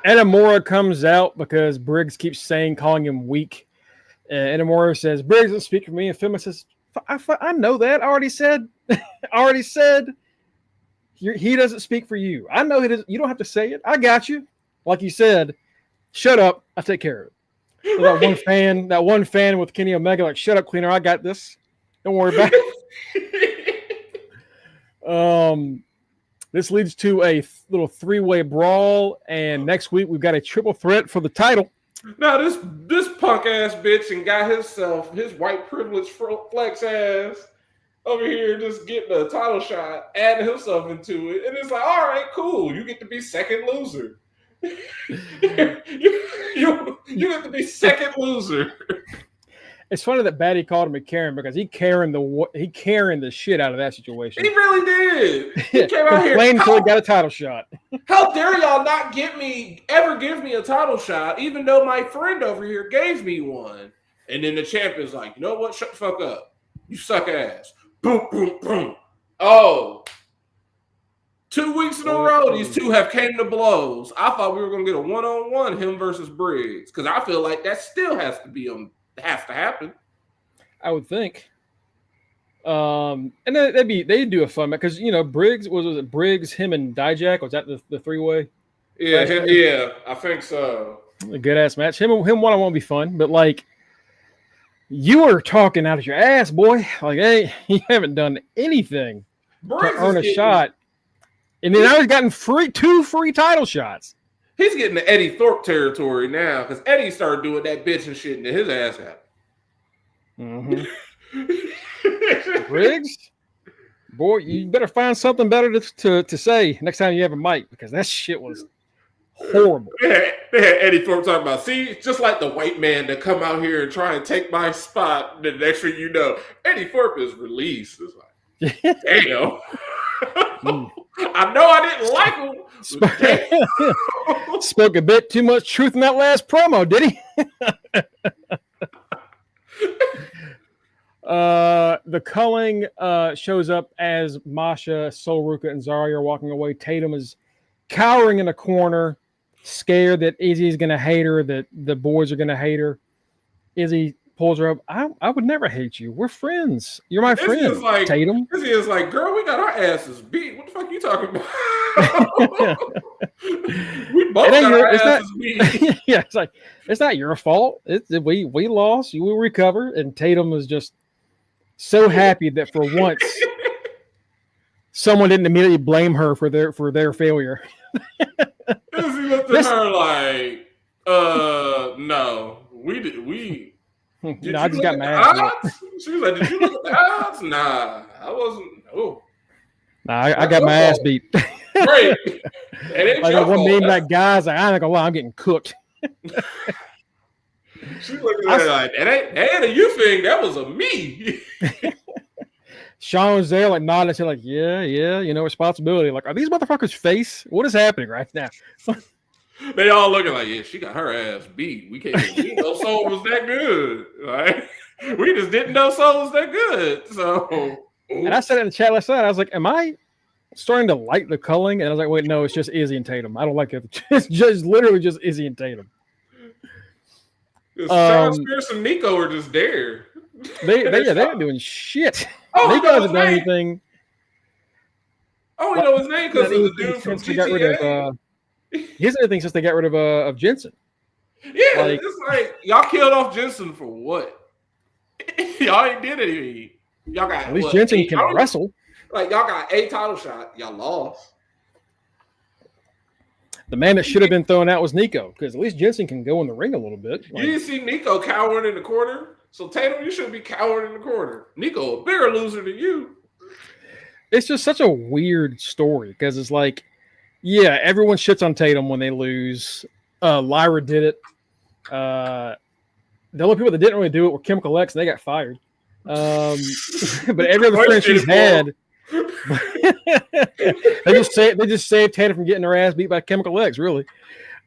Inamura comes out because Briggs keeps calling him weak. Inamura says, "Briggs doesn't speak for me." And Fema says, I know that. I already said he doesn't speak for you. I know he doesn't. You don't have to say it. I got you. Like you said, shut up. I'll take care of it. So that one fan with Kenny Omega, like, shut up, cleaner. I got this. Don't worry about it. This leads to a little 3-way brawl, and next week we've got a triple threat for the title. Now this punk ass bitch and got his white privilege flex ass over here just getting a title shot, adding himself into it, and it's like, all right, cool, you get to be second loser. you get to be second loser. It's funny that Batty called him a Karen because he carrying the shit out of that situation. He really did. He came out here until he got a title shot. How dare y'all not ever give me a title shot, even though my friend over here gave me one? And then the champion's like, you know what? Shut the fuck up. You suck ass. Boom, boom, boom. Oh. 2 weeks in a row, these two have came to blows. I thought we were going to get a one-on-one, him versus Briggs, because I feel like that still has to happen. I would think. And they'd do a fun match because Briggs was it Briggs, him and Dijak? Was that the 3-way? Yeah, I think so. A good ass match. Him one-on-one will be fun, but like you were talking out of your ass, boy. Like, hey, you haven't done anything to earn a shot. And then now he's gotten 2 free title shots. He's getting the Eddie Thorpe territory now because Eddie started doing that bitch and shit, and his ass happened. Mm-hmm. Briggs, boy, you better find something better to say next time you have a mic because that shit was horrible. They had Eddie Thorpe talking about, see, just like the white man that come out here and try and take my spot. The next thing you know, Eddie Thorpe is released. It's like, damn. I know I didn't like him. Spoke a bit too much truth in that last promo, did he? The culling shows up as Masha, Sol Ruka, and Zari are walking away. Tatum is cowering in a corner. scared that Izzy's gonna hate her, that the boys are gonna hate her. Izzy pulls her up. I would never hate you. We're friends. You're my friend, Tatum. Izzy is like, girl, we got our asses beat. What the fuck are you talking about? We both got our asses beat. Yeah, it's like it's not your fault. We lost. You will recover. And Tatum was just so happy that for once someone didn't immediately blame her for their failure. Izzy looked at her like, no, we. No, I just got mad. She was like, did you look at the odds? Nah, I wasn't. Oh. Nah, I got my ass beat. Right. Like one name that guy's like, I ain't gonna lie, I'm getting cooked. She looked at her like, that ain't a you thing, that was a me. Sean was there, like nodding and said, like, yeah, responsibility. Like, are these motherfuckers face? What is happening right now? They all looking like, yeah, she got her ass beat. We know Soul was that good. Right? We just didn't know Soul was that good. So, and I said in the chat last night, I was like, am I starting to like the culling? And I was like, wait, no, it's just Izzy and Tatum. I don't like it. It's just literally just Izzy and Tatum. Sean Spears and Nico are just there. They're doing shit. Oh, Nico hasn't done anything. Oh, you know his name because of the dude from GTA. He hasn't anything since they got rid of Jensen. Yeah, like, it's like y'all killed off Jensen for what? Y'all ain't did anything. Y'all got at least Jensen can wrestle. Like y'all got a title shot. Y'all lost. The man that should have been thrown out was Nico, because at least Jensen can go in the ring a little bit. Like, you didn't see Nico cowering in the corner. So Tatum, you shouldn't be cowering in the corner. Nico, a bigger loser than you. It's just such a weird story because it's like, yeah, everyone shits on Tatum when they lose. Lyra did it. The only people that didn't really do it were Chemical X, and they got fired. But every other friend she's had, they just saved Tatum from getting her ass beat by Chemical X. Really,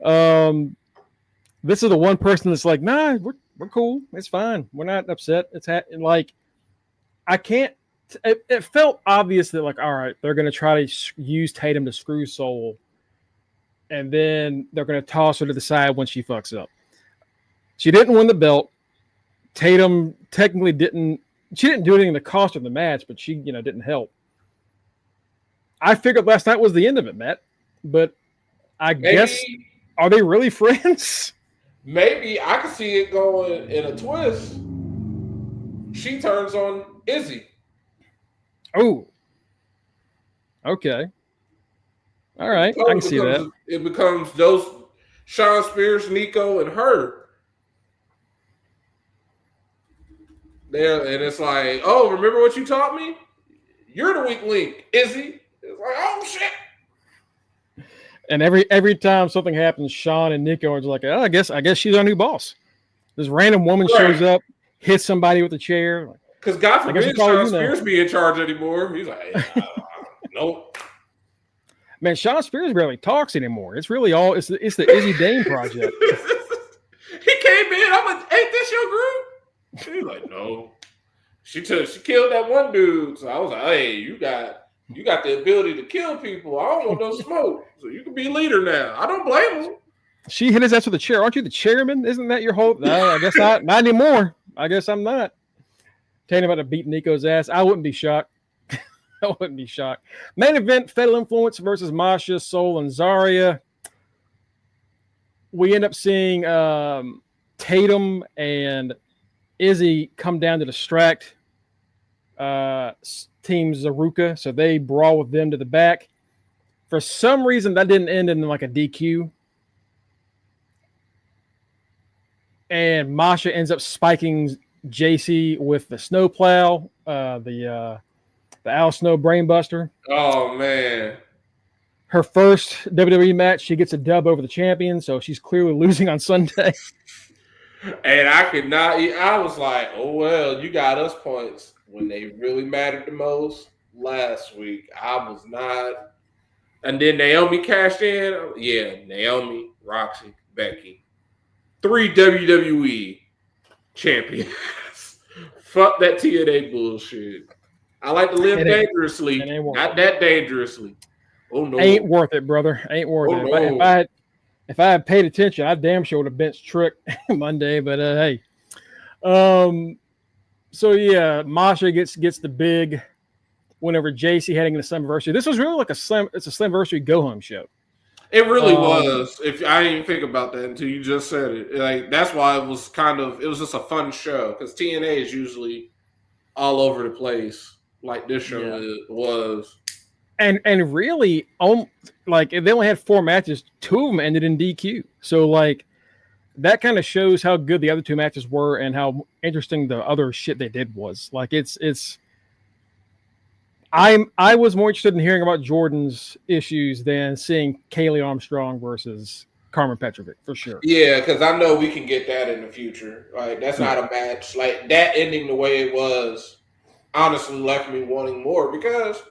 this is the one person that's like, nah, we're cool. It's fine. We're not upset. It's like I can't. It felt obvious that like, all right, they're going to try to use Tatum to screw Soul, and then they're going to toss her to the side when she fucks up. She didn't win the belt. Tatum technically didn't. She didn't do anything to cost her the match, but she, didn't help. I figured last night was the end of it, Matt. But I guess, are they really friends? Maybe I could see it going in a twist. She turns on Izzy. Oh. Okay. All right. I can see that. It becomes those Sean Spears, Nico, and her. There, and it's like, oh, remember what you taught me? You're the weak link, Izzy. It's like, oh shit. And every time something happens, Sean and Nico are just like, oh, I guess she's our new boss. This random woman shows up, hits somebody with a chair. Because God forbid Sean Spears be in charge anymore. He's like, hey, nope. Man, Sean Spears barely talks anymore. It's really all it's the Izzy Dane project. He came in. I'm like, ain't this your group? She's like, no. She killed that one dude. So I was like, hey, you got the ability to kill people. I don't want no smoke. So you can be leader now. I don't blame him. She hit his ass with a chair. Aren't you the chairman? Isn't that your whole? No, I guess not. Not anymore. I guess I'm not. Tatum about to beat Nico's ass. I wouldn't be shocked. I wouldn't be shocked. Main event: Fatal Influence versus Masha, Soul, and Zarya. We end up seeing Tatum and Izzy come down to distract Team Zaruka, so they brawl with them to the back. For some reason, that didn't end in like a DQ. And Masha ends up spiking JC with the snowplow, the Al Snow Brainbuster. Oh, man. Her first WWE match, she gets a dub over the champion, so she's clearly losing on Sunday. And I could not. I was like, oh, well, you got us points when they really mattered the most last week. I was not. And then Naomi cashed in. Yeah, Naomi, Roxy, Becky. 3 WWE champions. Fuck that TNA bullshit. I like to live dangerously, not that dangerously. Oh, no. Ain't worth it, brother. Ain't worth it. If I had paid attention, I damn sure would have benched Trick Monday. But hey, so yeah, Masha gets the big whenever JC heading into Slammiversary. This was really like it's a Slammiversary go home show. It really was. If I didn't even think about that until you just said it, like that's why it was just a fun show because TNA is usually all over the place like this show was. And really, like if they only had 4 matches, 2 of them ended in DQ. So like that kind of shows how good the other 2 matches were and how interesting the other shit they did was. Like I was more interested in hearing about Jordan's issues than seeing Kaylee Armstrong versus Carmen Petrovic for sure. Yeah, because I know we can get that in the future. Like that's not a match. Like that ending the way it was, honestly left me wanting more because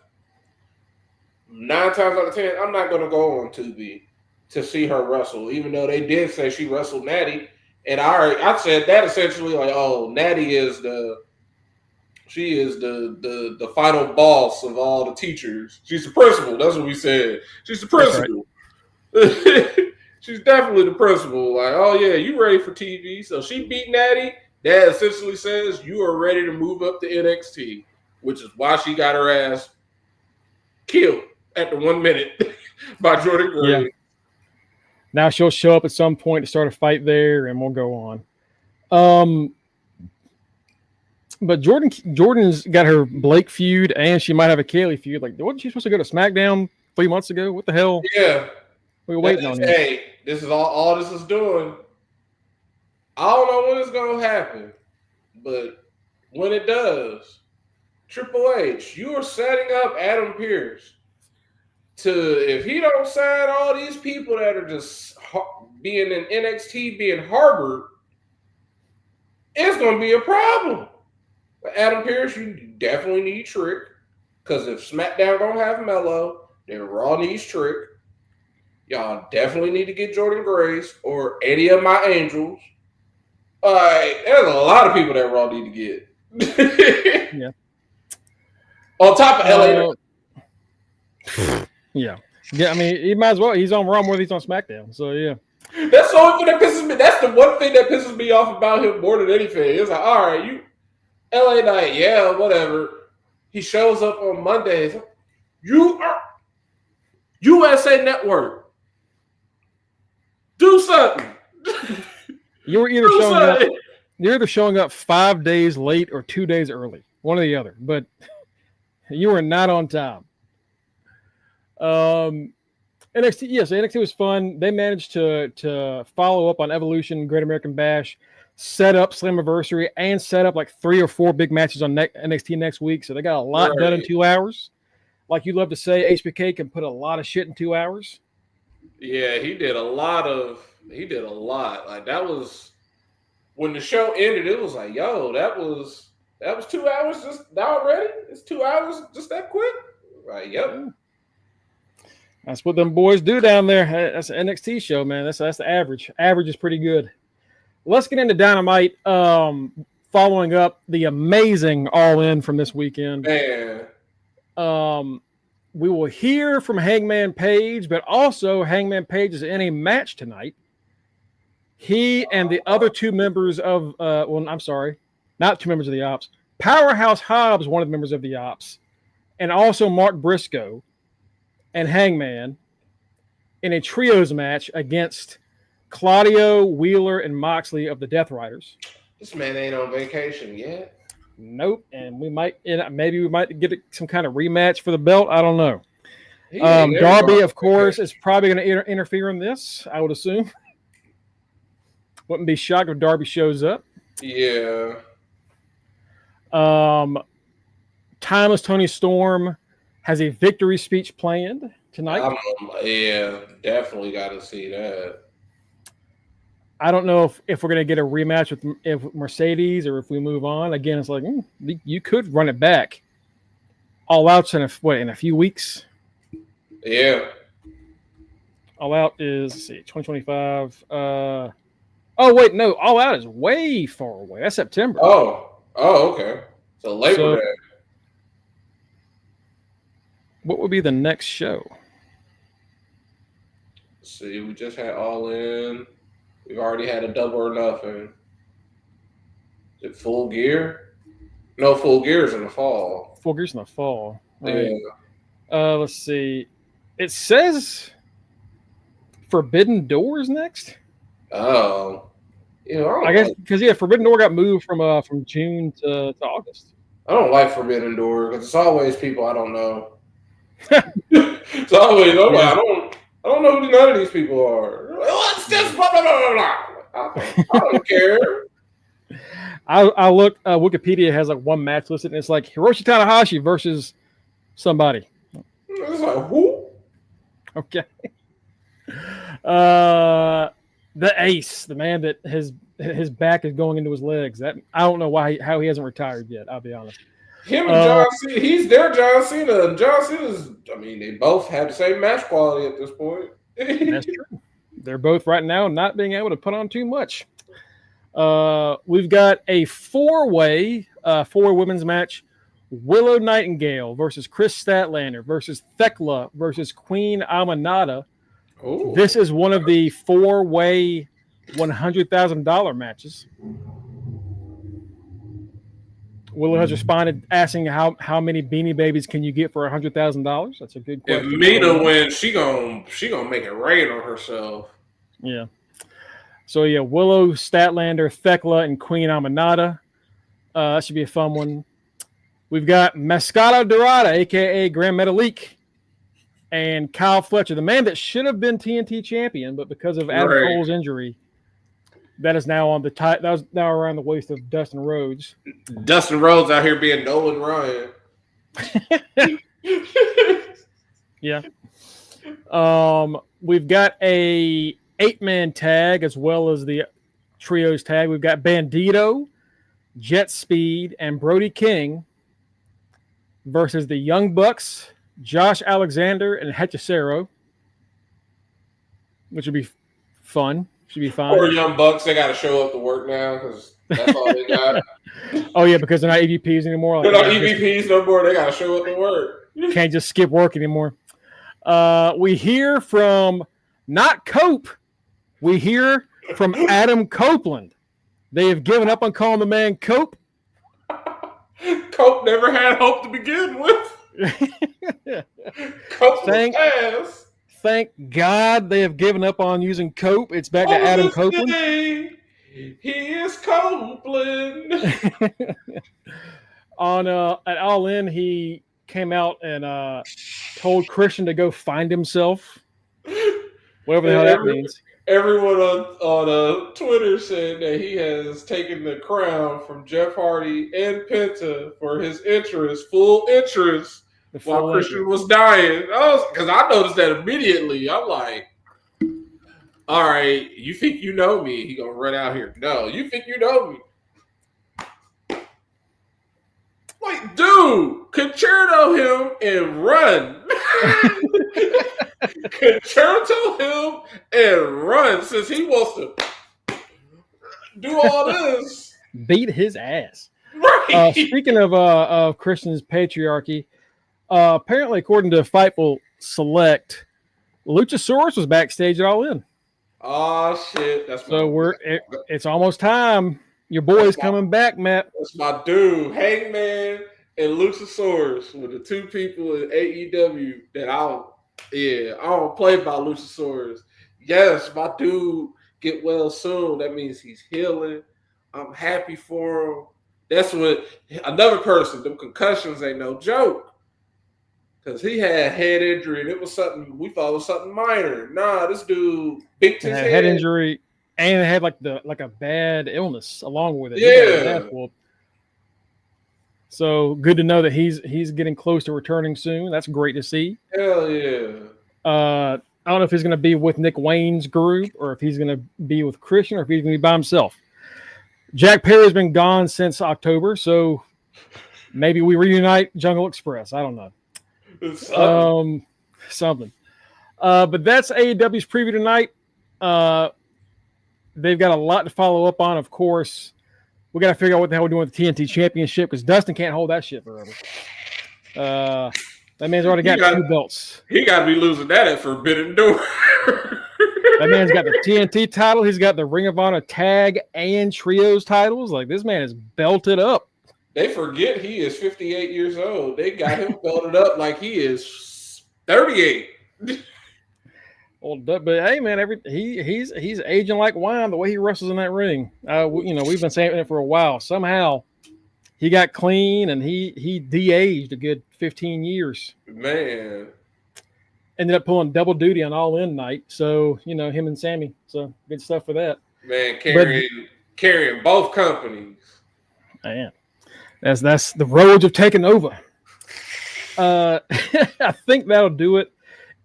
9 times out of 10, I'm not going to go on Tubi to see her wrestle, even though they did say she wrestled Natty, and I said that essentially like, oh, Natty is the final boss of all the teachers. She's the principal. That's what we said. She's the principal. Right. She's definitely the principal. Like, oh yeah, you ready for TV? So she beat Natty. That essentially says you are ready to move up to NXT, which is why she got her ass killed at the 1 minute by Jordan Gray. Yeah. Now she'll show up at some point to start a fight there, and we'll go on. But Jordan's got her Blake feud, and she might have a Kaylee feud. Like, wasn't she supposed to go to SmackDown 3 months ago? What the hell? Yeah, we were waiting on. Hey, this is all this is doing. I don't know when it's gonna happen, but when it does, Triple H, you are setting up Adam Pearce to, if he don't sign all these people that are just being in NXT, being harbored, it's going to be a problem. But Adam Pearce, you definitely need Trick, because if SmackDown don't have Mello, then Raw needs Trick. Y'all definitely need to get Jordan Grace or any of my Angels. There's a lot of people that Raw need to get. Yeah. On top of LA. Yeah. I mean, he might as well. He's on Raw more than he's on SmackDown. So, yeah. That's the only thing that pisses me. That's the one thing that pisses me off about him more than anything. It's like, all right, you LA Knight, yeah, whatever. He shows up on Mondays. You are USA Network. Do something. You're either showing up 5 days late or 2 days early. One or the other. But you were not on time. NXT, yes, NXT was fun. They managed to follow up on Evolution, Great American Bash, set up Slammiversary, and set up like 3 or 4 big matches on NXT next week. So they got a lot done in 2 hours. Like you love to say, HBK can put a lot of shit in 2 hours. Yeah, he did a lot. Like that was when the show ended. It was like, yo, that was 2 hours just already. It's 2 hours just that quick. Right? Yep. Yeah. That's what them boys do down there. That's an NXT show, man. That's the average. Average is pretty good. Let's get into Dynamite. Following up the amazing All In from this weekend. Man. We will hear from Hangman Page, but also Hangman Page is in a match tonight. He and the other 2 members of I'm sorry, not 2 members of the Ops. Powerhouse Hobbs, one of the members of the Ops, and also Mark Briscoe and Hangman in a trios match against Claudio, Wheeler, and Moxley of the Death Riders. This man ain't on vacation yet. Nope, and maybe we might get some kind of rematch for the belt. I don't know. Darby, of course, is probably going to interfere in this, I would assume. Wouldn't be shocked if Darby shows up. Yeah. Timeless Tony Storm has a victory speech planned tonight. Yeah, definitely got to see that. I don't know if we're going to get a rematch with Mercedes or if we move on. Again, it's like, you could run it back. All Out's in a few weeks? Yeah. All Out is, let's see, 2025. Wait, no. All Out is way far away. That's September. Oh, okay. So Labor Day. What would be the next show? See, we just had All In. We've already had a Double or Nothing. Is it Full Gear? No, Full Gear is in the fall. Full Gear's in the fall. Right? Yeah. Let's see. It says Forbidden Doors next. Oh. I guess because Forbidden Door got moved from June to August. I don't like Forbidden Door because it's always people I don't know. It's always I don't know who none of these people are. What's this? Blah blah blah blah. I don't care. I looked. Wikipedia has like one match listed, and it's like Hiroshi Tanahashi versus somebody. It's like who? Okay. The Ace, the man that his back is going into his legs. That I don't know how he hasn't retired yet. I'll be honest. Him and John Cena, he's their John Cena, and John Cena's. I mean, they both have the same match quality at this point. That's true. They're both right now not being able to put on too much. We've got a four-way women's match: Willow Nightingale versus Chris Statlander versus Thekla versus Queen Aminata. Ooh. This is one of the four-way $100,000 matches. Willow has responded asking how many Beanie Babies can you get for $100,000? That's a good question. If Mina wins, she gonna make it rain on herself. Yeah. So Willow, Statlander, Thekla, and Queen Aminata. That should be a fun one. We've got Mascara Dorada, aka Grand Metalik, and Kyle Fletcher, the man that should have been TNT champion, but because of Adam Cole's injury, that is now on the that was now around the waist of Dustin Rhodes. Dustin Rhodes out here being Nolan Ryan. Yeah. We've got a 8-man tag as well as the trios tag. We've got Bandito, Jet Speed, and Brody King versus the Young Bucks, Josh Alexander, and Hechicero, which would be fun. Should be fine. Or Young Bucks, they got to show up to work now because that's all they got. Oh, yeah, because they're not EVPs anymore. They're not EVPs no more. They got to show up to work. Can't just skip work anymore. We hear from not Cope. We hear from Adam Copeland. They have given up on calling the man Cope. Cope never had hope to begin with. Cope was ass. Thank God they have given up on using Cope. It's back to Adam Copeland. He is Copeland. At All In, he came out and told Christian to go find himself. Whatever the hell that means. Everyone on Twitter said that he has taken the crown from Jeff Hardy and Penta for his full interest. While Christian was dying. Because I noticed that immediately. I'm like, all right, you think you know me? He going to run out here. No, you think you know me? Like, dude, concerto him and run. Concerto him and run since he wants to do all this. Beat his ass. Right. Speaking of Christian's patriarchy, apparently, according to Fightful Select, Luchasaurus was backstage at All In. Oh shit! It's almost time. Your boy's coming back, Matt. That's my dude, Hangman and Luchasaurus were the two people in AEW that I don't play by Luchasaurus. Yes, my dude get well soon. That means he's healing. I'm happy for him. That's what another person. Them concussions ain't no joke. Because he had head injury, and it was something we thought was something minor. Nah, this dude beat his head injury, and it had like a bad illness along with it. Yeah. So good to know that he's getting close to returning soon. That's great to see. Hell yeah. I don't know if he's going to be with Nick Wayne's group, or if he's going to be with Christian, or if he's going to be by himself. Jack Perry's been gone since October, so maybe we reunite Jungle Express. I don't know. Something. But that's AEW's preview tonight. They've got a lot to follow up on, of course. We got to figure out what the hell we're doing with the TNT Championship because Dustin can't hold that shit forever. That man's already got 2 belts. He got to be losing that at Forbidden Door. That man's got the TNT title. He's got the Ring of Honor tag and trios titles. Like, this man is belted up. They forget he is 58 years old. They got him belted up like he is 38. Well, but hey, man, he's aging like wine the way he wrestles in that ring. We've been saying it for a while. Somehow he got clean and he de-aged a good 15 years. Man. Ended up pulling double duty on All In night. So, him and Sammy. So good stuff for that. Man, carrying both companies. Man. That's the roads have taken over. I think that'll do it.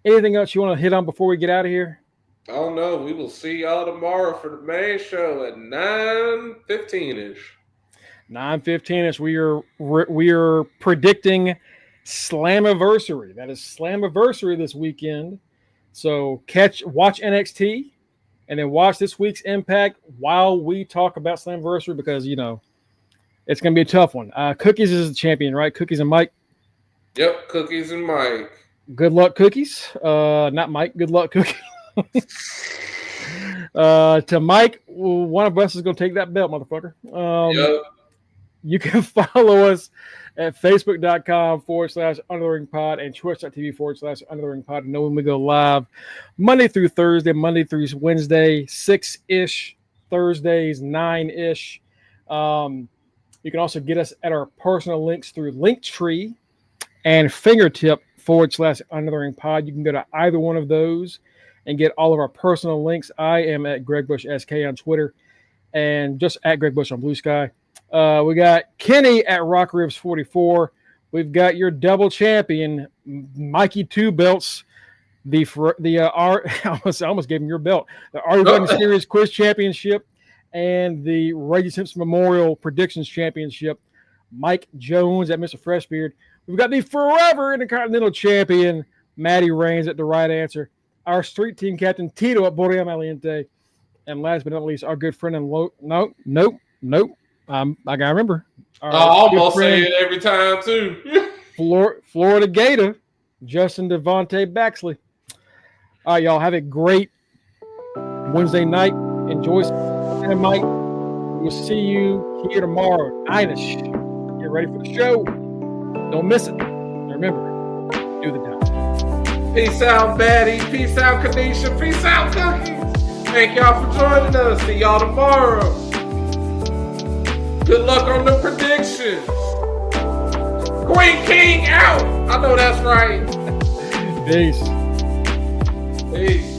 Anything else you want to hit on before we get out of here? I don't know. We will see y'all tomorrow for the main show at 9:15-ish. 9:15-ish. We are predicting Slammiversary. That is Slammiversary this weekend. So watch NXT and then watch this week's Impact while we talk about Slammiversary because it's going to be a tough one. Cookies is the champion, right? Cookies and Mike. Yep, Cookies and Mike. Good luck, Cookies. Not Mike. Good luck, Cookies. To Mike, one of us is going to take that belt, motherfucker. Yep. You can follow us at facebook.com/undertheringpod and twitch.tv/undertheringpod to know when we go live Monday through Thursday, Monday through Wednesday, 6-ish, Thursdays, 9-ish. You can also get us at our personal links through Linktree and fingertip/undertheringpod. You can go to either one of those and get all of our personal links. I am at Greg Bush SK on Twitter and just at Greg Bush on Blue Sky. We got Kenny at Rock Ribs 44. We've got your double champion, Mikey Two Belts. I almost gave him your belt. The Are You Running Series Quiz Championship and the Reggie Simpson Memorial Predictions Championship. Mike Jones at Mr. Freshbeard. We've got the forever Intercontinental Champion, Matty Reigns at The Right Answer. Our street team captain, Tito at Boreal Maliente. And last but not least, our good friend and nope. I gotta remember. I almost say it every time too. Florida Gator, Justin Devontae Baxley. All right, y'all have a great Wednesday night. Enjoy Dynamite. We'll see you here tomorrow, 9-ish. Get ready for the show. Don't miss it. And remember, do the time. Peace out, Batty. Peace out, Kanisha. Peace out, Cookies. Thank y'all for joining us. See y'all tomorrow. Good luck on the predictions. Queen King out. I know that's right. Peace. Peace.